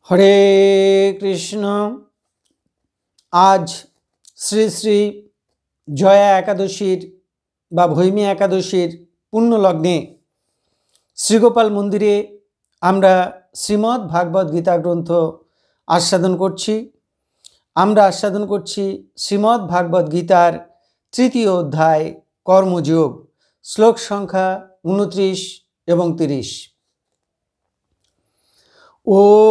হরে কৃষ্ণ। আজ শ্রী শ্রী জয়া একাদশীর বা ভৈমী একাদশীর পুণ্য লগ্নে শ্রীগোপাল মন্দিরে আমরা শ্রীমদ্ ভাগবত গীতা গ্রন্থ আস্বাদন করছি। শ্রীমদ্ ভাগবত গীতার তৃতীয় অধ্যায় কর্মযোগ, শ্লোক সংখ্যা 29 এবং 30। ওম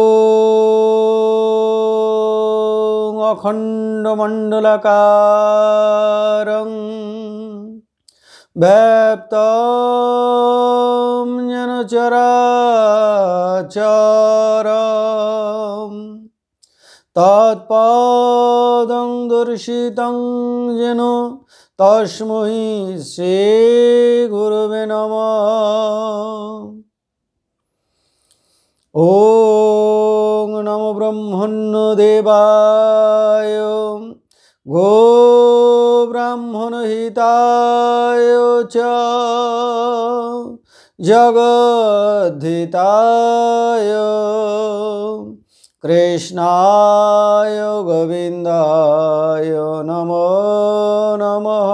অখণ্ডমণ্ডলাকারং ব্যাপ্তং যেন চরাচরম তৎপদং দর্শিতং যেন তস্मै শ্রী গুরবে নমঃ। ওং নমো ব্রহ্মণ্য দেবায় গো ব্রাহ্মণ হিতায় চ জগদ্ধিতায় কৃষ্ণায় গোবিন্দায় নমো নমঃ।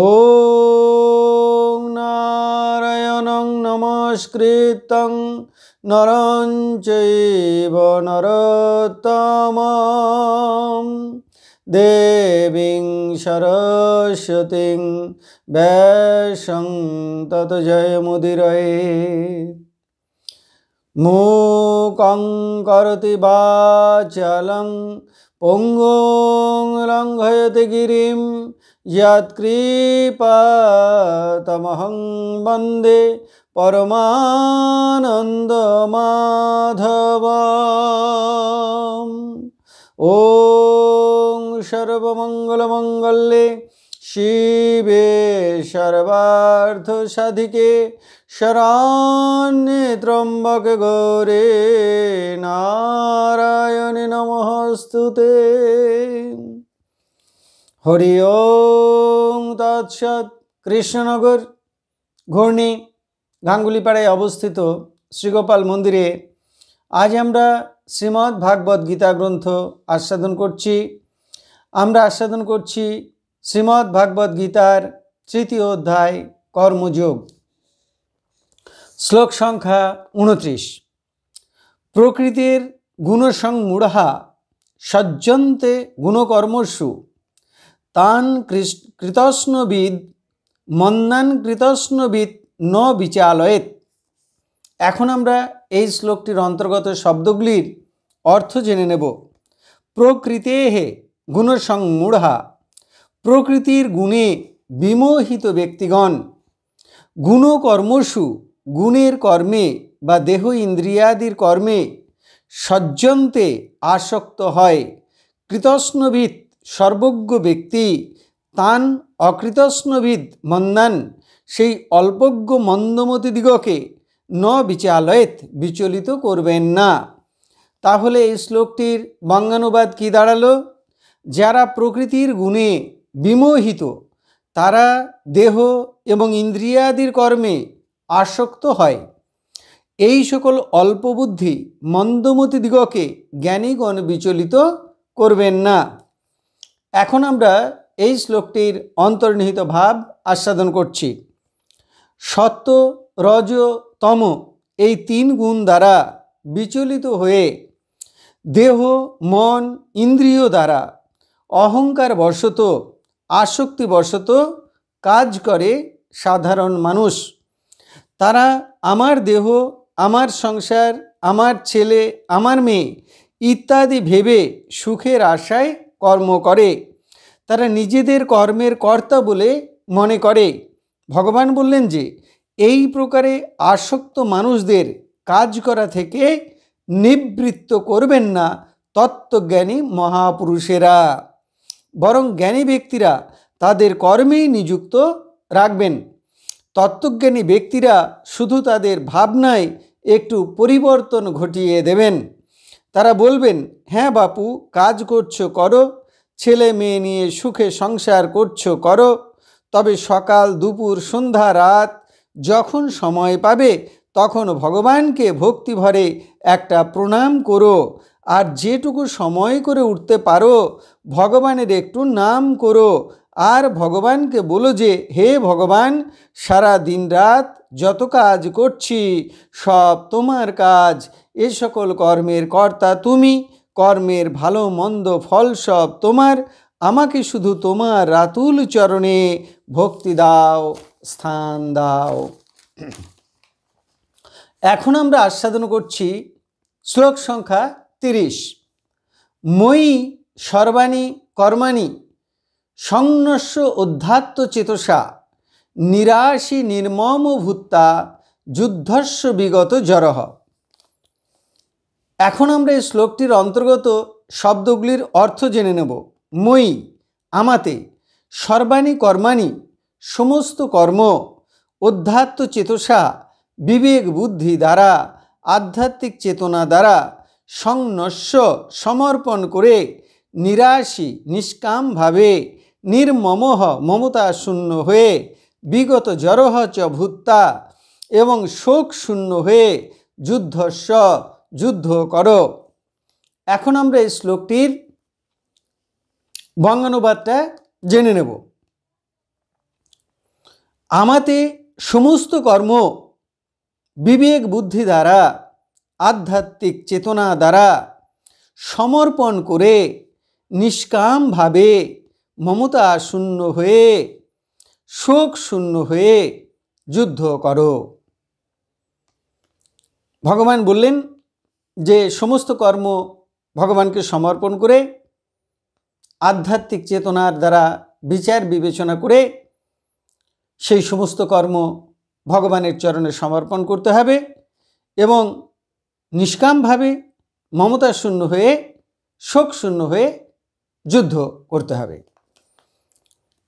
ওং নারায়ণং নমস্কৃত্যং নরং চৈব নরোত্তমং দেবীং সরস্বতীং ব্যাসং ততো জয়মুদীরয়েৎ। মূকং করোতি বাচালং পঙ্গুং লঙ্ঘয়তে গিরিম যৎকৃপাতমহং বন্দে পরমানন্দমাধবম। ওং সর্বমঙ্গলমঙ্গলে শিবে সর্বার্থসাধিকে শরণ্যে ত্র্যম্বকে গৌরে নারায়ণে নমস্তুতে। হরি ওং তৎসৎ। কৃষ্ণনগর ঘূর্ণি গাঙ্গুলিপাড়ায় অবস্থিত শ্রীগোপাল মন্দিরে আজ আমরা শ্রীমদ্ ভাগবত গীতা গ্রন্থ আস্বাদন করছি। শ্রীমদ্ ভাগবত গীতার তৃতীয় অধ্যায় কর্মযোগ, শ্লোক সংখ্যা 29। প্রকৃতির গুণসংমূঢ়া সজ্জন্তে গুণকর্মসু তান কৃতস্নবিদ মন্দান কৃতস্নবিদ ন বিচালয়েত। এখন আমরা এই শ্লোকটির অন্তর্গত শব্দগুলির অর্থ জেনে নেব। প্রকৃতেঃ গুণসংমূঢ়া, প্রকৃতির গুণে বিমোহিত ব্যক্তিগণ, গুণকর্মসু গুণের কর্মে বা দেহ ইন্দ্রিয়াদির কর্মে সজ্জন্তে আসক্ত হয়, কৃতস্নবিদ সর্বজ্ঞ ব্যক্তি, তান অকৃতস্নবিদ মন্দান সেই অল্পজ্ঞ মন্দমতিদিগকে ন বিচালয়েত বিচলিত করবেন না। তাহলে এই শ্লোকটির বঙ্গানুবাদ কি দাঁড়ালো? যারা প্রকৃতির গুণে বিমোহিত, তারা দেহ এবং ইন্দ্রিয়াদির কর্মে আসক্ত হয়, এই সকল অল্পবুদ্ধি মন্দমতিদিগকে জ্ঞানীগণ বিচলিত করবেন না। এখন আমরা এই শ্লোকটির অন্তর্নিহিত ভাব আস্বাদন করছি। সত্ত্ব, রজ, তম এই তিন গুণ দ্বারা বিচলিত হয়ে দেহ, মন, ইন্দ্রিয় দ্বারা অহংকার বশত, আসক্তি বশত কাজ করে সাধারণ মানুষ। তারা আমার দেহ, আমার সংসার, আমার ছেলে, আমার মেয়ে ইত্যাদি ভেবে সুখের আশায় কর্ম করে। তারা নিজেদের কর্মের কর্তা বলে মনে করে। ভগবান বললেন যে এই প্রকারে আসক্ত মানুষদের কাজ করা থেকে নিবৃত্ত করবেন না তত্ত্বজ্ঞানী মহাপুরুষেরা, বরং জ্ঞানী ব্যক্তিরা তাদের কর্মেই নিযুক্ত রাখবেন। তত্ত্বজ্ঞানী ব্যক্তিরা শুধু তাদের ভাবনায় একটু পরিবর্তন ঘটিয়ে দেবেন। তারা বলবেন, হ্যাঁ বাপু, কাজ করছো করো, ছেলে মেয়ে নিয়ে সুখে সংসার করছো করো, তবে সকাল দুপুর সন্ধ্যা রাত যখন সময় পাবে তখন ভগবানকে ভক্তি ভরে একটা প্রণাম করো। আর যেটুকু সময় করে উঠতে পারো ভগবানের একটু নাম করো। আর ভগবানকে বলো যে হে ভগবান, সারা দিন রাত যত কাজ করছি সব তোমার কাজ, এ সকল কর্মের কর্তা তুমি, কর্মের ভালো মন্দ ফল সব তোমার, আমাকে শুধু তোমার রাতুল চরণে ভক্তি দাও, স্থান দাও। এখন আমরা আস্বাদন করছি শ্লোক সংখ্যা 30। মই সর্বাণি কর্মাণি সংনস্য অধ্যাত্ম চেতসা নিরাশি নির্মম ভূত্তা যুদ্ধস্য বিগত জরহ। এখন আমরা এই শ্লোকটির অন্তর্গত শব্দগুলির অর্থ জেনে নেব। মই আমাতে, সর্বাণি কর্মাণি সমস্ত কর্ম, অধ্যাত্ম চেতসা বিবেক বুদ্ধি দ্বারা, আধ্যাত্মিক চেতনা দ্বারা, সংনস্য সমর্পণ করে, নিরাশী নিষ্কামভাবে, নির্মমঃ মমতা শূন্য হয়ে, বিগত জরহ চ ভূত্তা এবং শোক শূন্য হয়ে, যুদ্ধস্য যুদ্ধ করো। এখন আমরা এই শ্লোকটির বঙ্গানুবাদটা জেনে নেব। আমাতে সমস্ত কর্ম বিবেক বুদ্ধি দ্বারা, আধ্যাত্মিক চেতনা দ্বারা সমর্পণ করে, নিষ্কামভাবে, মমতা শূন্য হয়ে, শোক শূন্য হয়ে যুদ্ধ করো। ভগবান বললেন যে সমস্ত কর্ম ভগবানকে সমর্পণ করে, আধ্যাত্মিক চেতনার দ্বারা বিচার বিবেচনা করে সেই সমস্ত কর্ম ভগবানের চরণে সমর্পণ করতে হবে এবং নিষ্কামভাবে, মমতা শূন্য হয়ে, শোক শূন্য হয়ে যুদ্ধ করতে হবে।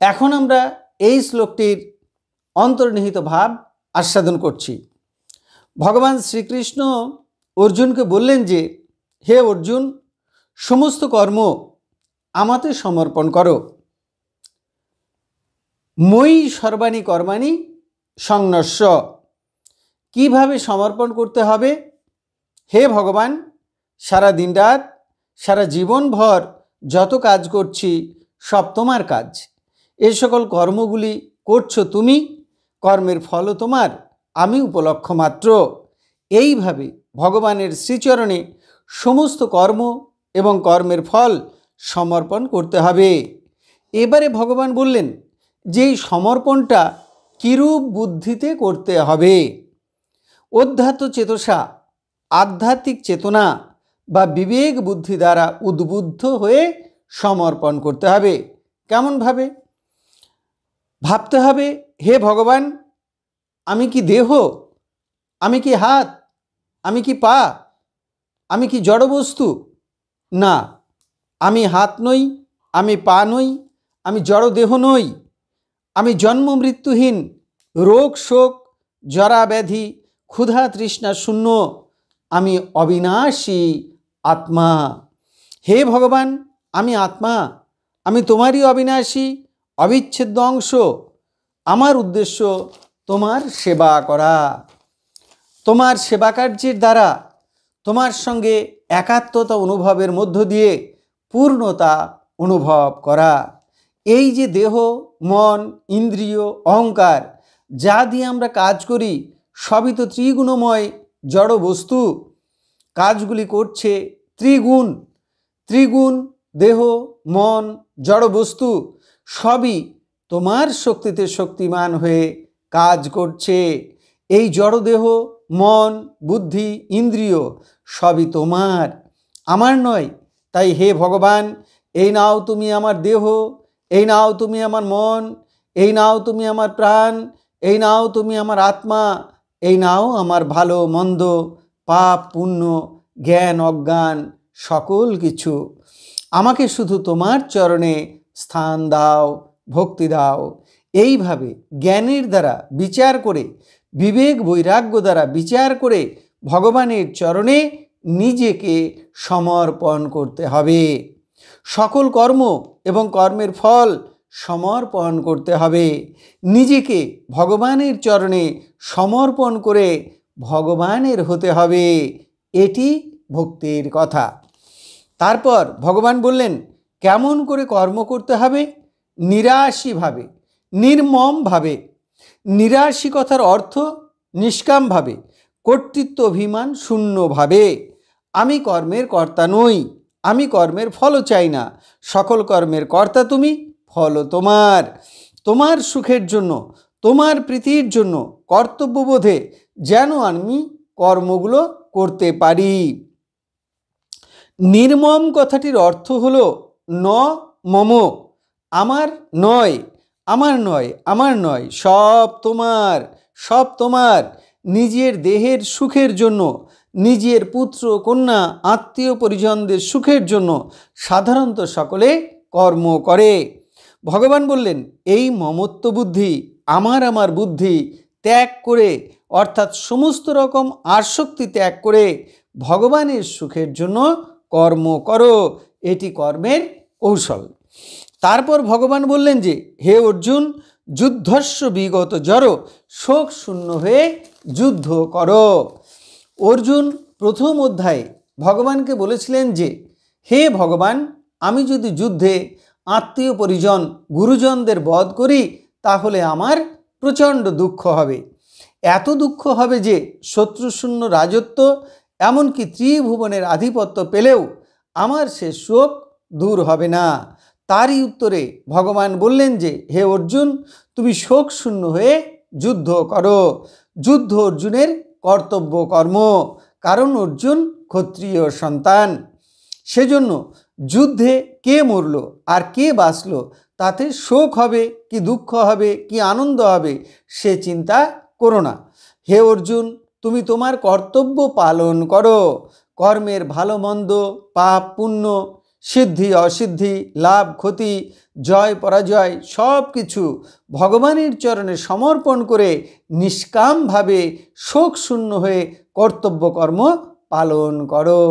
এখন আমরা এই শ্লোকটির অন্তর্নিহিত ভাব আস্বাদন করছি। ভগবান শ্রীকৃষ্ণ অর্জুনকে বললেন যে হে অর্জুন, সমস্ত কর্ম আমাতে সমর্পণ করো। মই সর্বাণি কর্মাণি সংনস্য, কিভাবে সমর্পণ করতে হবে? হে ভগবান, সারা দিন রাত, সারা জীবনভর যত কাজ করছি সব তোমার কাজ, এ সকল কর্মগুলি করছো তুমি, কর্মের ফলও তোমার, আমি উপলক্ষ মাত্র। এইভাবে ভগবানের শ্রীচরণে সমস্ত কর্ম এবং কর্মের ফল সমর্পণ করতে হবে। এবারে ভগবান বললেন যে এই সমর্পণটা কিরূপ বুদ্ধিতে করতে হবে। অধ্যাত্ম চেতসা, আধ্যাত্মিক চেতনা বা বিবেক বুদ্ধি দ্বারা উদ্বুদ্ধ হয়ে সমর্পণ করতে হবে। কেমনভাবে? ভাবতে হবে হে ভগবান, আমি কি দেহ, আমি কি হাত, আমি কি পা, আমি কি জড়বস্তু? না, আমি হাত নই, আমি পা নই, আমি জড় দেহ নই, আমি জন্ম মৃত্যুহীন, রোগ শোক জরা ব্যাধি ক্ষুধা তৃষ্ণা শূন্য, আমি অবিনাশী আত্মা। হে ভগবান, আমি আত্মা, আমি তোমারই অবিনাশী অবিচ্ছেদ্য অংশ। আমার উদ্দেশ্য তোমার সেবা করা, তোমার সেবা কার্যের দ্বারা তোমার সঙ্গে একাত্মতা অনুভবের মধ্য দিয়ে পূর্ণতা অনুভব করা। এই যে দেহ, মন, ইন্দ্রিয়, অহংকার যা দিয়ে আমরা কাজ করি সবই তো ত্রিগুণময় জড় বস্তু। কাজগুলি করছে ত্রিগুণ, ত্রিগুণ দেহ, মন, জড় বস্তু সবই তোমার শক্তিতে শক্তিমান হয়ে কাজ করছে। এই জড় দেহ, মন, বুদ্ধি, ইন্দ্রিয় সবই তোমার, আমার নয়। তাই হে ভগবান, এই নাও তুমি আমার দেহ, এই নাও তুমি আমার মন, এই নাও তুমি আমার প্রাণ, এই নাও তুমি আমার আত্মা, এই নাও আমার ভালো মন্দ, পাপ পুণ্য, জ্ঞান অজ্ঞান সকল কিছু। আমাকে শুধু তোমার চরণে স্থান দাও, ভক্তি দাও। এইভাবে জ্ঞানের দ্বারা বিচার করে, বিবেক বৈরাগ্য দ্বারা বিচার করে ভগবানের চরণে নিজেকে সমর্পণ করতে হবে। সকল কর্ম এবং কর্মের ফল সমর্পণ করতে হবে। নিজেকে ভগবানের চরণে সমর্পণ করে ভগবানের হতে হবে। এটি ভক্তির কথা। তারপর ভগবান বললেন কেমন করে কর্ম করতে হবে? নিরাশীভাবে, নির্মমভাবে। নিরাশী কথার অর্থ নিষ্কামভাবে, কর্তৃত্ব অভিমান শূন্যভাবে। আমি কর্মের কর্তা নই, আমি কর্মের ফলও চাই না। সকল কর্মের কর্তা তুমি, ফলও তোমার। তোমার সুখের জন্য, তোমার প্রীতির জন্য কর্তব্যবোধে যেন আমি কর্মগুলো করতে পারি। নির্মম কথাটির অর্থ হলো ন মম, আমার নয়, আমার নয়, আমার নয়, সব তোমার, সব তোমার। নিজের দেহের সুখের জন্য, নিজের পুত্র কন্যা আত্মীয় পরিজনদের সুখের জন্য সাধারণত সকলে কর্ম করে। ভগবান বললেন এই মমত্ব বুদ্ধি, আমার বুদ্ধি ত্যাগ করে, অর্থাৎ সমস্ত রকম আসক্তি ত্যাগ করে ভগবানের সুখের জন্য কর্ম করো। এটি কর্মের কৌশল। তারপর ভগবান বললেন যে হে অর্জুন, যুদ্ধস্য বিগত জড়, শোক শূন্য হয়ে যুদ্ধ করো। অর্জুন প্রথম অধ্যায়ে ভগবানকে বলেছিলেন যে হে ভগবান, আমি যদি যুদ্ধে আত্মীয় পরিজন গুরুজনদের বধ করি তাহলে আমার প্রচণ্ড দুঃখ হবে। এত দুঃখ হবে যে শত্রুশূন্য রাজত্ব, এমনকি ত্রিভুবনের আধিপত্য পেলেও আমার সে শোক দূর হবে না। তারই উত্তরে ভগবান বললেন যে হে অর্জুন, তুমি শোক শূন্য হয়ে যুদ্ধ করো। যুদ্ধ অর্জুনের কর্তব্য কর্ম, কারণ অর্জুন ক্ষত্রিয় সন্তান। সেজন্য যুদ্ধে কে মরল আর কে বাঁচল তাতে শোক হবে কি দুঃখ হবে কি আনন্দ হবে সে চিন্তা করো না। হে অর্জুন, তুমি তোমার কর্তব্য পালন করো। কর্মের ভালো মন্দ, পাপ পুণ্য, সিদ্ধি অসিদ্ধি, লাভ ক্ষতি, জয় পরাজয় সব কিছু ভগবানের চরণে সমর্পণ করে নিষ্কামভাবে শোক শূন্য হয়ে কর্তব্য কর্ম পালন করো,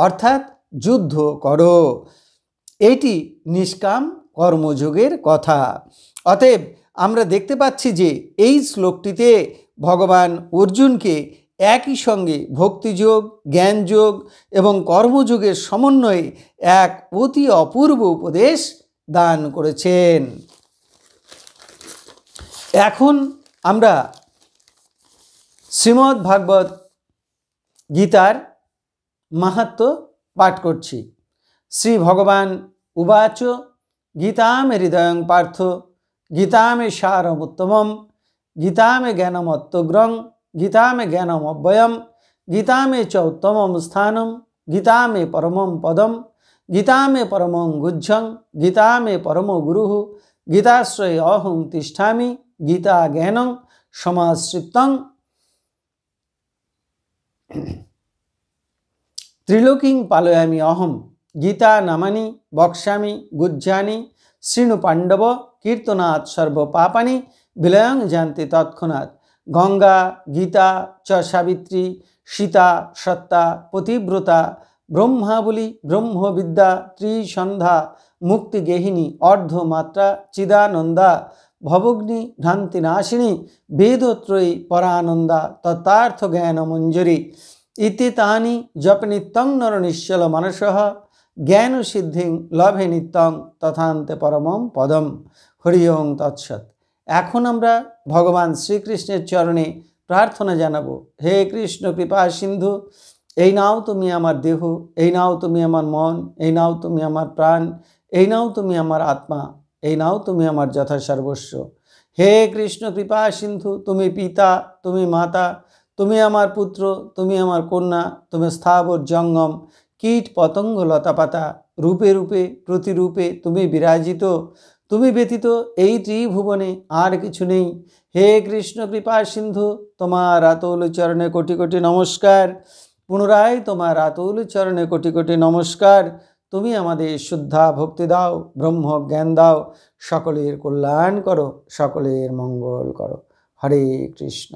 অর্থাৎ যুদ্ধ করো। এটি নিষ্কাম কর্মযোগের কথা। অতএব আমরা দেখতে পাচ্ছি যে এই শ্লোকটিতে ভগবান অর্জুনকে একই সঙ্গে ভক্তিযোগ, জ্ঞানযোগ এবং কর্মযোগের সমন্বয়ে এক অতি অপূর্ব উপদেশ দান করেছেন। এখন আমরা শ্রীমদ্ ভাগবত গীতার মাহাত্ম্য পাঠ করছি। শ্রী ভগবান উবাচ গীতামে হৃদয়ং পার্থ, গীতামে সারমুত্তমম, গীতামে জ্ঞানমত্তগ্রং, গীতামে জ্ঞানমব্যয়ম, গীতামে চ উত্তমম স্থানম, গীতামে পরমম পদম, গীতামে পরমং গুহ্যং, গীতামে পরমো গুরুঃ, গীতাশ্রয়ে অহং তিষ্ঠামি, গীতা জ্ঞানং সমাশ্রিতং, ত্রিলোকিং পালয়ামি অহম, গীতা নামানি বক্ষ্যামি গুহ্যানি, শৃণু পাণ্ডব কীর্তনাৎ সর্ব পাপানি, বিলয়ং জানতি তৎক্ষণাৎ। গঙ্গা, গীতা চ সাবিত্রী, সীতা, সত্তা, পতিব্রতা, ব্রহ্মাবলী, ব্রহ্মবিদ্যা, ত্রিসন্ধ্যা, মুক্তিগেহিনী, অর্ধমাত্রা, চিদানন্দা, ভবগ্নি ভ্রান্তিনাশিনী, বেদত্রয়ী পরানন্দা, তত্ত্বার্থ জ্ঞানমঞ্জরি ইতি তানি জপ নিত্যং নর নিশ্চল মানসঃ, জ্ঞান সিদ্ধিং লভে নিত্যং তথান্তে পরমম পদম। হরি ওং তৎসৎ। এখন আমরা ভগবান শ্রীকৃষ্ণের চরণে প্রার্থনা জানাবো। হে কৃষ্ণ কৃপা সিন্ধু, এই নাও তুমি আমার দেহ, এই নাও তুমি আমার মন, এই নাও তুমি আমার প্রাণ, এই নাও তুমি আমার আত্মা, এই নাও তুমি আমার যথা সর্বস্ব। হে কৃষ্ণ কৃপা সিন্ধু, তুমি পিতা, তুমি মাতা, তুমি আমার পুত্র, তুমি আমার কন্যা, তুমি স্থাবর জঙ্গম কীট পতঙ্গ লতাপাতা, রূপে রূপে প্রতিরূপে তুমি বিরাজিত। তুমি ব্যতীত এই ত্রিভুবনে আর কিছু নেই। হে কৃষ্ণ কৃপা সিন্ধু, তোমার আতুল চরণে কোটি কোটি নমস্কার। পুনরায় তোমার আতুল চরণে কোটি কোটি নমস্কার। তুমি আমাদের শুদ্ধা ভক্তি দাও, ব্রহ্ম জ্ঞান দাও, সকলের কল্যাণ করো, সকলের মঙ্গল করো। হরে কৃষ্ণ।